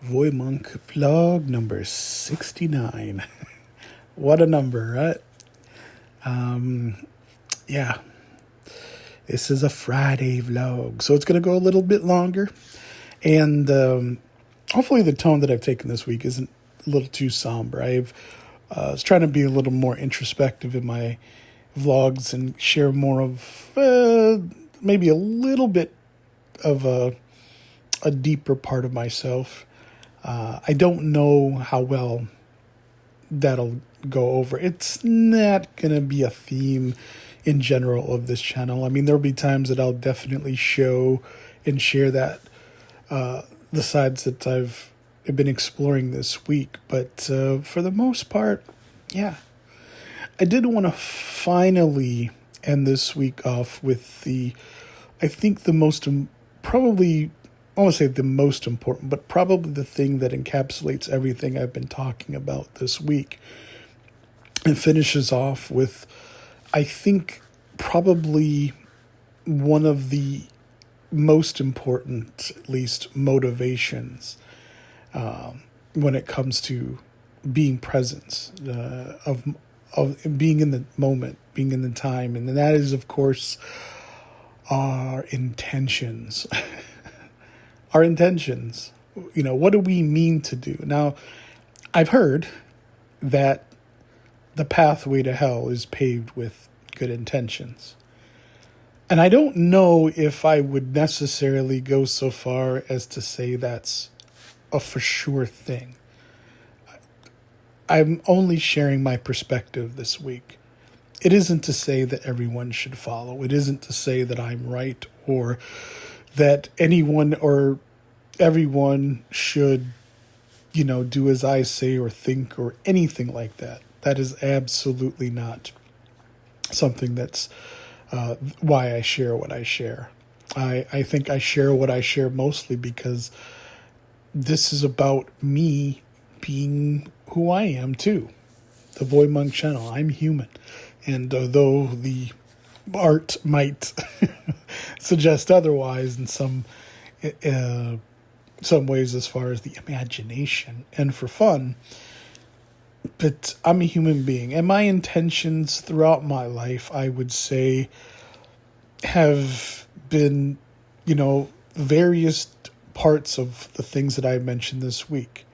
VoyMonk vlog number 69. What a number, right? Yeah, this is a Friday vlog, so it's going to go a little bit longer. And hopefully the tone that I've taken this week isn't a little too somber. I've was trying to be a little more introspective in my vlogs and share more of maybe a little bit of a deeper part of myself. I don't know how well that'll go over. It's not going to be a theme in general of this channel. I mean, there'll be times that I'll definitely show and share that the sides that I've been exploring this week. But for the most part, yeah. I did want to finally end this week off with I think the most, probably, I won't say the most important, but probably the thing that encapsulates everything I've been talking about this week. And finishes off with, I think, probably one of the most important, at least, motivations when it comes to being present, of being in the moment, being in the time. And that is, of course, our intentions. Our intentions. You know, what do we mean to do? Now, I've heard that the pathway to hell is paved with good intentions. And I don't know if I would necessarily go so far as to say that's a for sure thing. I'm only sharing my perspective this week. It isn't to say that everyone should follow. It isn't to say that I'm right or that anyone or everyone should, do as I say or think or anything like that. That is absolutely not something that's why I share what I share. I think I share what I share mostly because this is about me being who I am too. The VoyMonk channel. I'm human. And although the art might suggest otherwise in some ways as far as the imagination and for fun, but I'm a human being. And my intentions throughout my life, I would say, have been, various parts of the things that I mentioned this week.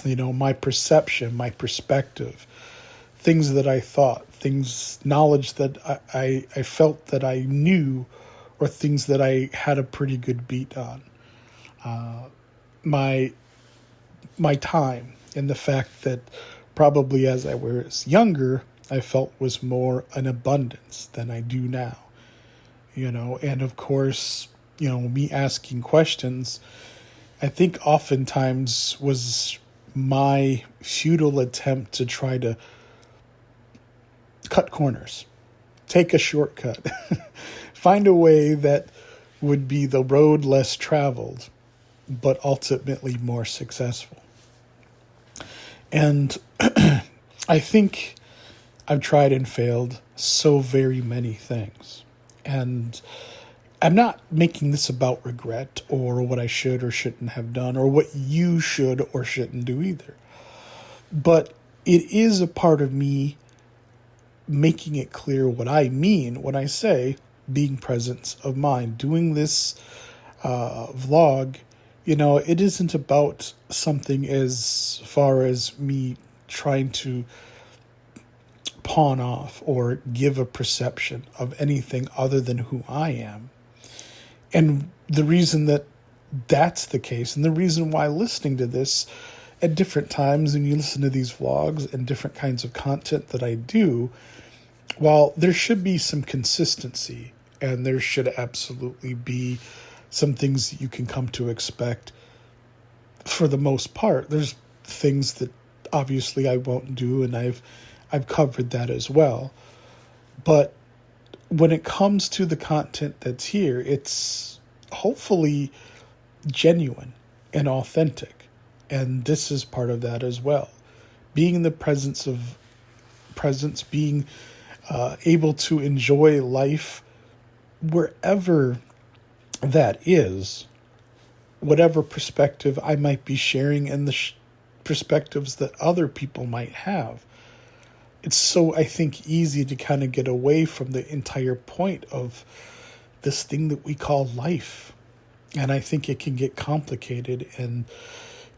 My perception, my perspective, things that I thought, knowledge that I felt that I knew, or things that I had a pretty good beat on. My time, and the fact that probably as I was younger, I felt was more an abundance than I do now. And of course, me asking questions, I think oftentimes was my futile attempt to try to cut corners, take a shortcut, find a way that would be the road less traveled, but ultimately more successful. And I think I've tried and failed so very many things. And I'm not making this about regret or what I should or shouldn't have done or what you should or shouldn't do either. But it is a part of me making it clear what I mean when I say being presence of mind. Doing this vlog, it isn't about something as far as me trying to pawn off or give a perception of anything other than who I am. And the reason that that's the case, and the reason why listening to this at different times, and you listen to these vlogs and different kinds of content that I do, while there should be some consistency, and there should absolutely be some things that you can come to expect, for the most part, there's things that obviously I won't do, and I've covered that as well. But when it comes to the content that's here, it's hopefully genuine and authentic. And this is part of that as well. Being in the presence, being able to enjoy life wherever that is, whatever perspective I might be sharing and the perspectives that other people might have. It's so, I think, easy to kind of get away from the entire point of this thing that we call life. And I think it can get complicated and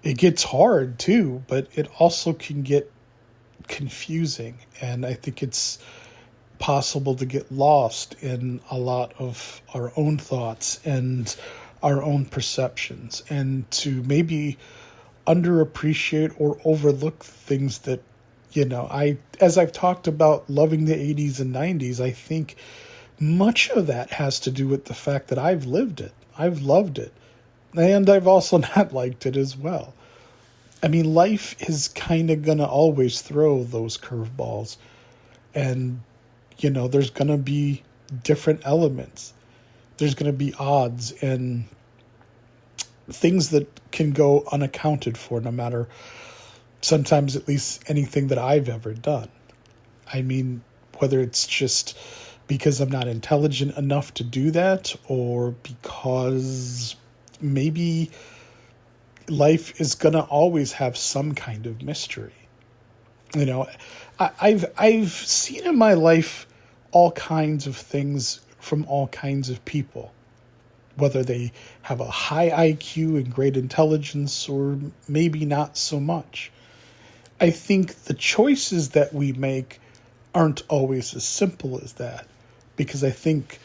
it gets hard too, but it also can get confusing. And I think it's possible to get lost in a lot of our own thoughts and our own perceptions, and to maybe underappreciate or overlook things that, as I've talked about loving the 80s and 90s, I think much of that has to do with the fact that I've lived it. I've loved it. And I've also not liked it as well. I mean, life is kind of going to always throw those curveballs. And, there's going to be different elements. There's going to be odds and things that can go unaccounted for, no matter, sometimes at least, anything that I've ever done. I mean, whether it's just because I'm not intelligent enough to do that, or because maybe life is going to always have some kind of mystery. I've seen in my life all kinds of things from all kinds of people, whether they have a high IQ and great intelligence or maybe not so much. I think the choices that we make aren't always as simple as that, because I think,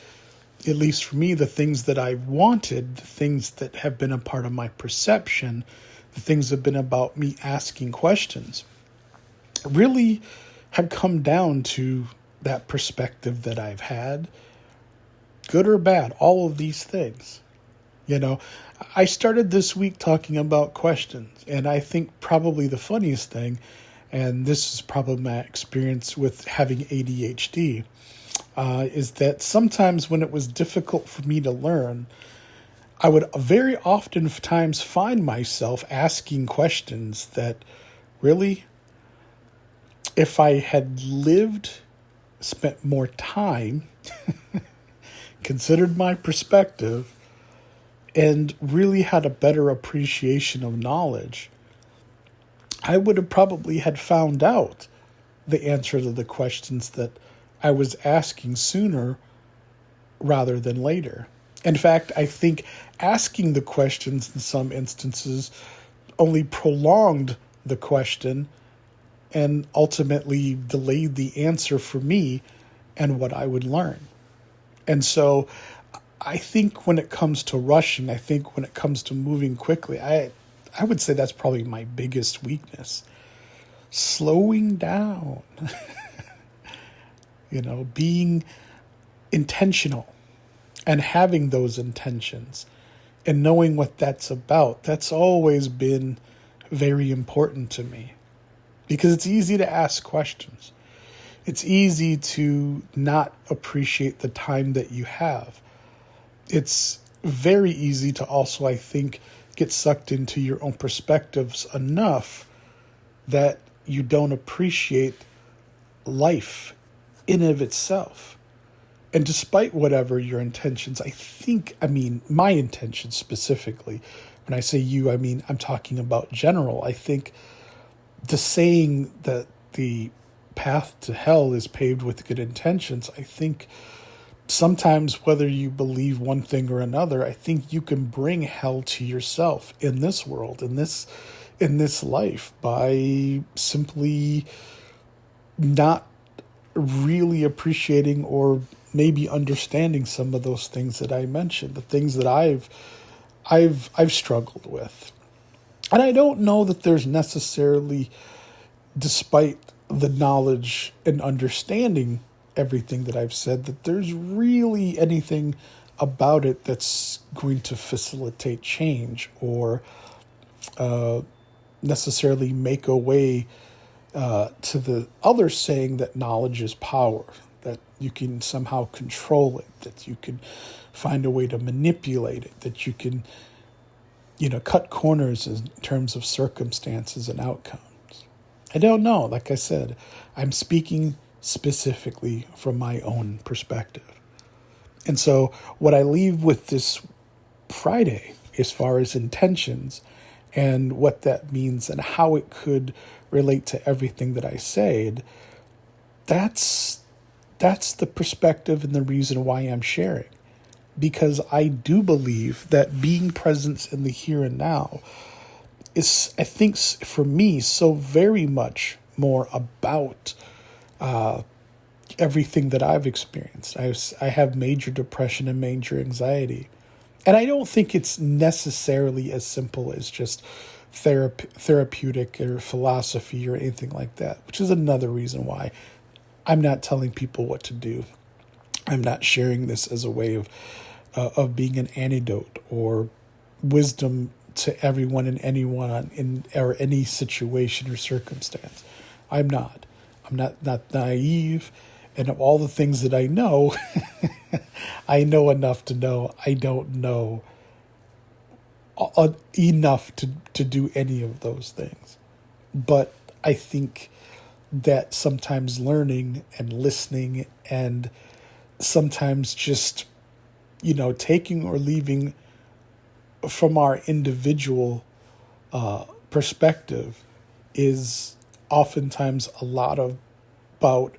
at least for me, the things that I've wanted, the things that have been a part of my perception, the things that have been about me asking questions, really have come down to that perspective that I've had, good or bad, all of these things. I started this week talking about questions, and I think probably the funniest thing, and this is probably my experience with having ADHD, is that sometimes when it was difficult for me to learn, I would very often times find myself asking questions that really, if I had spent more time, considered my perspective, and really had a better appreciation of knowledge, I would have probably had found out the answer to the questions that I was asking sooner rather than later. In fact, I think asking the questions in some instances only prolonged the question and ultimately delayed the answer for me and what I would learn. And so I think when it comes to rushing, I think when it comes to moving quickly, I would say that's probably my biggest weakness. Slowing down, being intentional and having those intentions and knowing what that's about. That's always been very important to me, because it's easy to ask questions. It's easy to not appreciate the time that you have. It's very easy to also, I think, get sucked into your own perspectives enough that you don't appreciate life in and of itself. And despite whatever your intentions, my intentions specifically, when I say you, I'm talking about general. I think the saying that the path to hell is paved with good intentions, I think sometimes, whether you believe one thing or another, I think you can bring hell to yourself in this world, in this life, by simply not really appreciating or maybe understanding some of those things that I mentioned, the things that I've struggled with. And I don't know that there's necessarily, despite the knowledge and understanding everything that I've said, that there's really anything about it that's going to facilitate change or necessarily make a way to the other saying that knowledge is power, that you can somehow control it, that you can find a way to manipulate it, that you can, cut corners in terms of circumstances and outcomes. I don't know. Like I said, I'm speaking specifically from my own perspective. And so what I leave with this Friday as far as intentions and what that means and how it could relate to everything that I said, that's the perspective and the reason why I'm sharing. Because I do believe that being present in the here and now is, I think, for me, so very much more about everything that I've experienced. I have major depression and major anxiety. And I don't think it's necessarily as simple as just therapeutic or philosophy or anything like that, which is another reason why I'm not telling people what to do. I'm not sharing this as a way of being an antidote or wisdom to everyone and anyone in or any situation or circumstance. I'm not. I'm not naive. And of all the things that I know, I know enough to know I don't know enough to do any of those things. But I think that sometimes learning and listening and sometimes just, taking or leaving from our individual perspective is oftentimes a lot about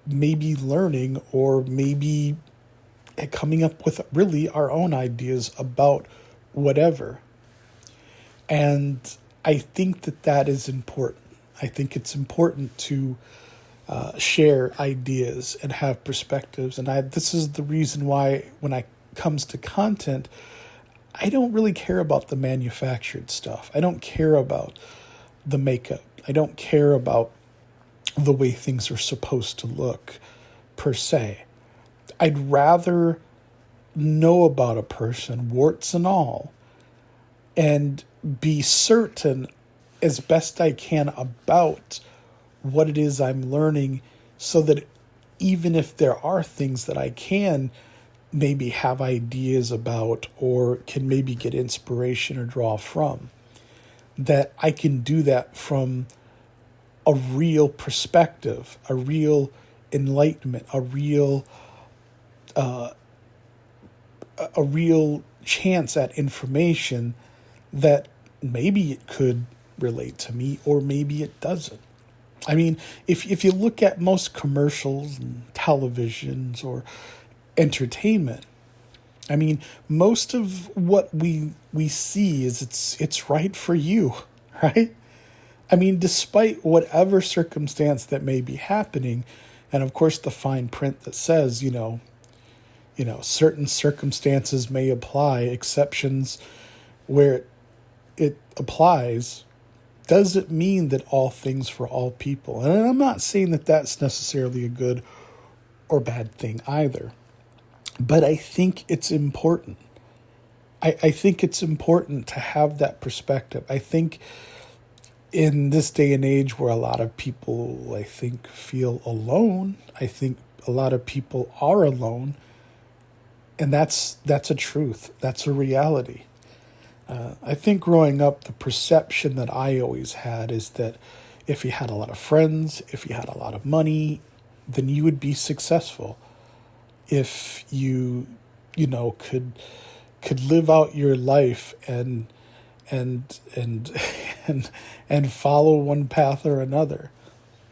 maybe learning or maybe coming up with really our own ideas about whatever. And I think that is important. I think it's important to share ideas and have perspectives. And this is the reason why when it comes to content, I don't really care about the manufactured stuff. I don't care about the makeup. I don't care about the way things are supposed to look, per se. I'd rather know about a person, warts and all, and be certain as best I can about what it is I'm learning so that even if there are things that I can maybe have ideas about or can maybe get inspiration or draw from, that I can do that from a real perspective, a real enlightenment, a real chance at information that maybe it could relate to me or maybe it doesn't. I mean, if you look at most commercials and televisions or entertainment, I mean, most of what we see is it's right for you, right? I mean, despite whatever circumstance that may be happening, and of course the fine print that says, certain circumstances may apply, exceptions where it applies, doesn't mean that all things for all people. And I'm not saying that that's necessarily a good or bad thing either. But I think it's important. I think it's important to have that perspective. I think in this day and age where a lot of people, I think, feel alone, I think a lot of people are alone. And that's a truth. That's a reality. I think growing up, the perception that I always had is that if you had a lot of friends, if you had a lot of money, then you would be successful. If you could live out your life and follow one path or another,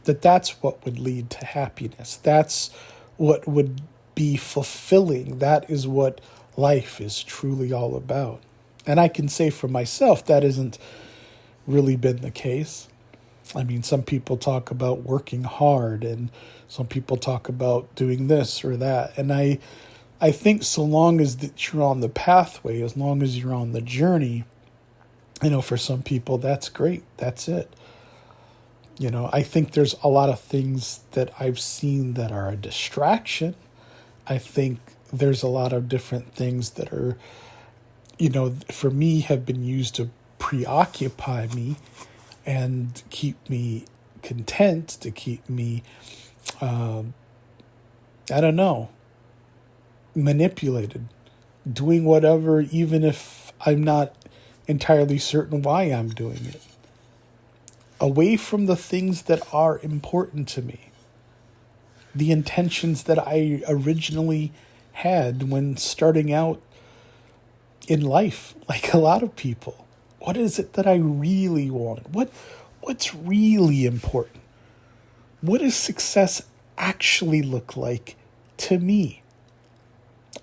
that's what would lead to happiness. That's what would be fulfilling. That is what life is truly all about. And I can say for myself, that hasn't really been the case. I mean, some people talk about working hard and some people talk about doing this or that. And I think so long as that you're on the pathway, as long as you're on the journey, for some people, that's great. That's it. I think there's a lot of things that I've seen that are a distraction. I think there's a lot of different things that are, for me have been used to preoccupy me and keep me content, to keep me, manipulated, doing whatever, even if I'm not entirely certain why I'm doing it. Away from the things that are important to me. The intentions that I originally had when starting out in life, like a lot of people. What is it that I really wanted? What's really important? What does success actually look like to me?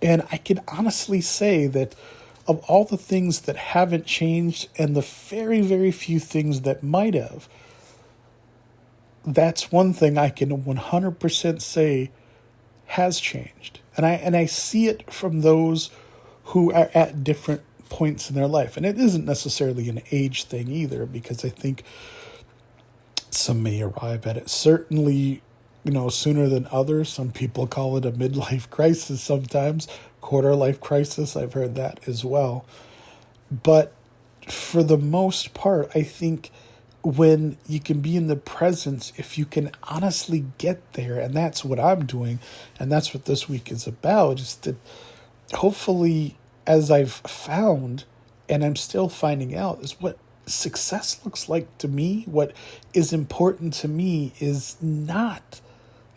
And I can honestly say that of all the things that haven't changed and the very, very few things that might have, that's one thing I can 100% say has changed. And I see it from those who are at different points in their life. And it isn't necessarily an age thing either, because I think some may arrive at it certainly, sooner than others. Some people call it a midlife crisis sometimes, quarter life crisis. I've heard that as well. But for the most part, I think when you can be in the presence, if you can honestly get there, and that's what I'm doing, and that's what this week is about, is that hopefully, as I've found, and I'm still finding out, is what success looks like to me. What is important to me is not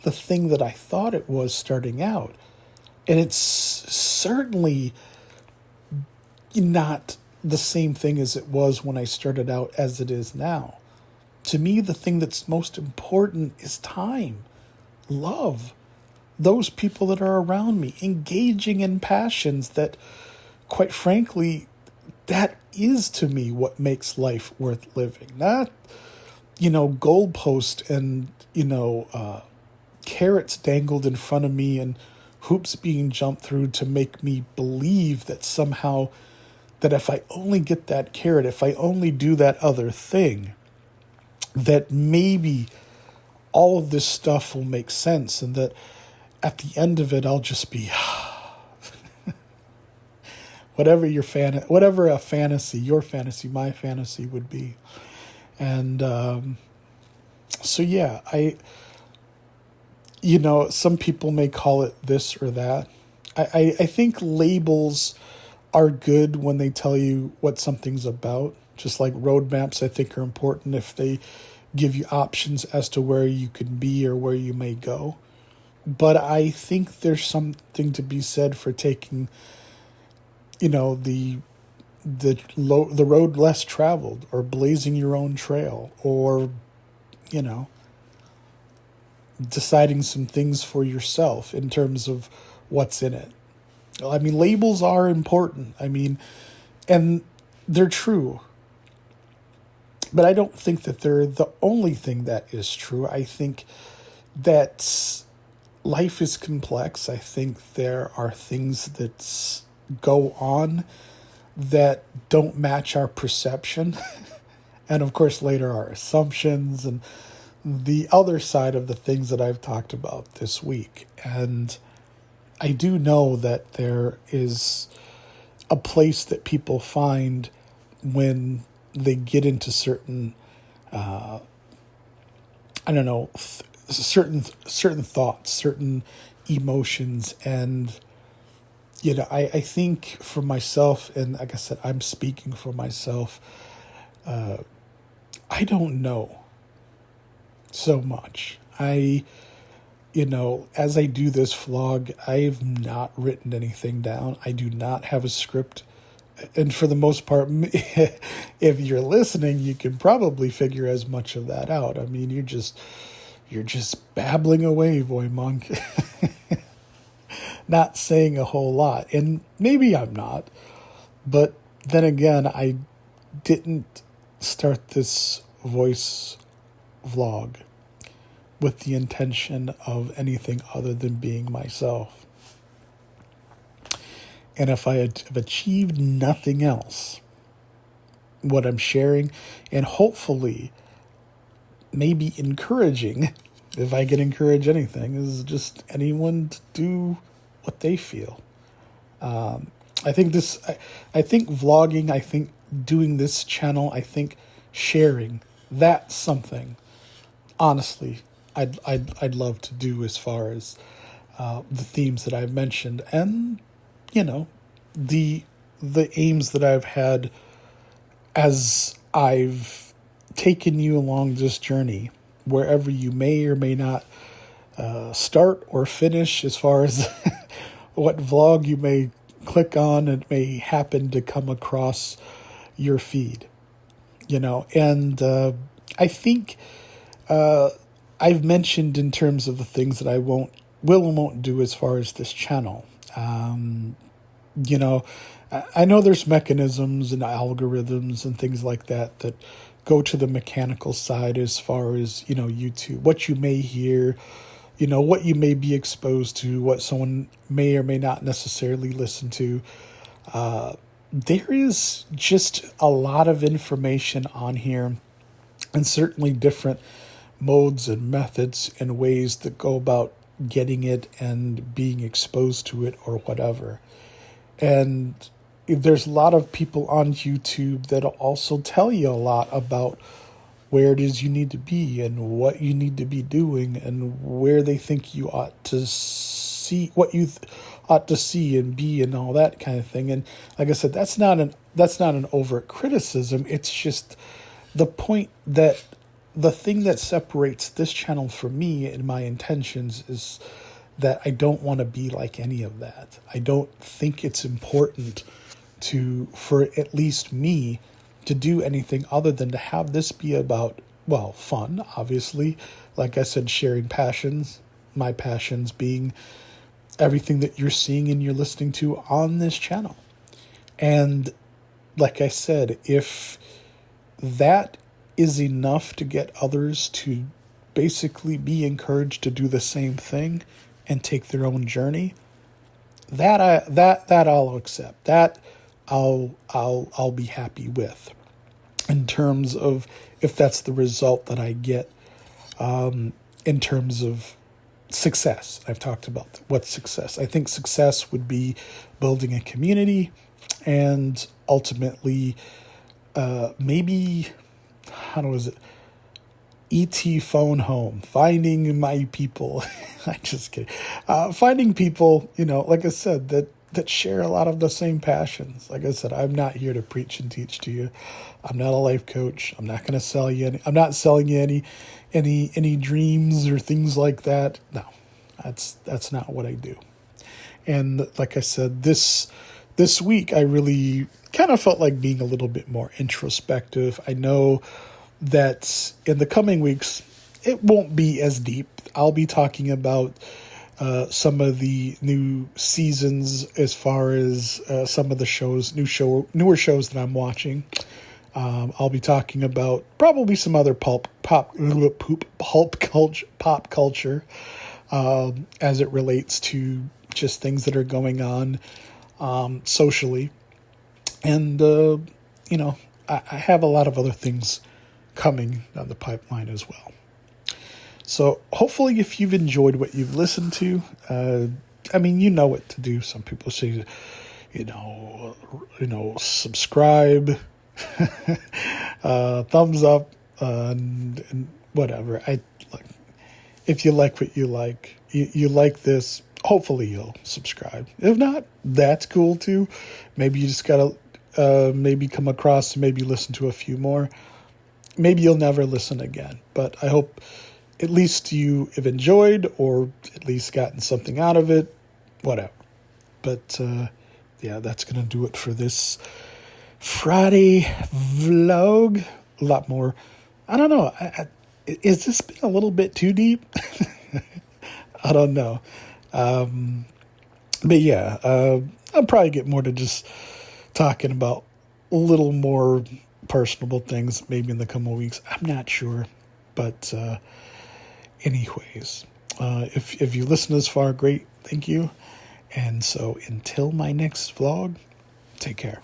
the thing that I thought it was starting out. And it's certainly not the same thing as it was when I started out as it is now. To me, the thing that's most important is time, love, those people that are around me, engaging in passions that, quite frankly, that is to me what makes life worth living. Not, goalpost and, carrots dangled in front of me and hoops being jumped through to make me believe that somehow that if I only get that carrot, if I only do that other thing, that maybe all of this stuff will make sense, and that at the end of it, I'll just be whatever your whatever a fantasy, your fantasy, my fantasy would be. And so yeah, some people may call it this or that. I think labels are good when they tell you what something's about. Just like roadmaps, I think, are important if they give you options as to where you can be or where you may go. But I think there's something to be said for taking, the road less traveled, or blazing your own trail, or, deciding some things for yourself in terms of what's in it. I mean, labels are important. And they're true. But I don't think that they're the only thing that is true. I think that life is complex. I think there are things that go on that don't match our perception. And of course, later our assumptions and the other side of the things that I've talked about this week. And I do know that there is a place that people find when they get into certain, certain thoughts, certain emotions. And, I think for myself, and like I said, I'm speaking for myself, I don't know so much. As I do this vlog, I've not written anything down. I do not have a script. And for the most part, if you're listening, you can probably figure as much of that out. I mean, you're just babbling away, VoyMonk. Not saying a whole lot. And maybe I'm not. But then again, I didn't start this voice vlog with the intention of anything other than being myself. And if I have achieved nothing else, what I'm sharing, and hopefully maybe encouraging, if I can encourage anything, is just anyone to do what they feel. I think vlogging, I think doing this channel, I think sharing, that's something, honestly, I'd love to do as far as the themes that I've mentioned, and the aims that I've had as I've taken you along this journey, wherever you may or may not start or finish, as far as what vlog you may click on, it may happen to come across your feed, and I think I've mentioned in terms of the things that I will and won't do as far as this channel. You know, I know there's mechanisms and algorithms and things like that that go to the mechanical side as far as, YouTube, what you may hear, what you may be exposed to, what someone may or may not necessarily listen to. There is just a lot of information on here, and certainly different modes and methods and ways that go about getting it and being exposed to it or whatever. And there's a lot of people on YouTube that'll also tell you a lot about where it is you need to be and what you need to be doing and where they think you ought to see, what you ought to see and be and all that kind of thing. And like I said, that's not an overt criticism. It's just the point that the thing that separates this channel from me and my intentions is that I don't want to be like any of that. I don't think it's important for at least me to do anything other than to have this be about, well, fun, obviously. Like I said, sharing passions, my passions being everything that you're seeing and you're listening to on this channel. And like I said, if that is enough to get others to basically be encouraged to do the same thing and take their own journey, that I'll accept. That I'll be happy with, in terms of if that's the result that I get, in terms of success. I've talked about what's success. I think success would be building a community and ultimately maybe, how is it? ET phone home, finding my people. I'm just kidding. Finding people, like I said, that share a lot of the same passions. Like I said, I'm not here to preach and teach to you. I'm not a life coach. I'm not going to sell you any. I'm not selling you any dreams or things like that. No, that's not what I do. And like I said, this week I really kind of felt like being a little bit more introspective. I know that in the coming weeks, it won't be as deep. I'll be talking about some of the new seasons as far as some of the shows, newer shows that I'm watching. I'll be talking about probably some other pop culture as it relates to just things that are going on socially. And, I have a lot of other things coming down the pipeline as well. So hopefully if you've enjoyed what you've listened to, you know what to do. Some people say, subscribe, thumbs up, and whatever. If you like what you like, you like this, hopefully you'll subscribe. If not, that's cool too. Maybe you just gotta maybe come across, maybe listen to a few more. Maybe you'll never listen again, but I hope at least you have enjoyed or at least gotten something out of it, whatever. But that's going to do it for this Friday vlog. A lot more. I don't know. Is this been a little bit too deep? I don't know. But yeah, I'll probably get more to just talking about a little more personable things maybe in the coming weeks. I'm not sure. But anyways, if you listen this far, great. Thank you. And so until my next vlog, take care.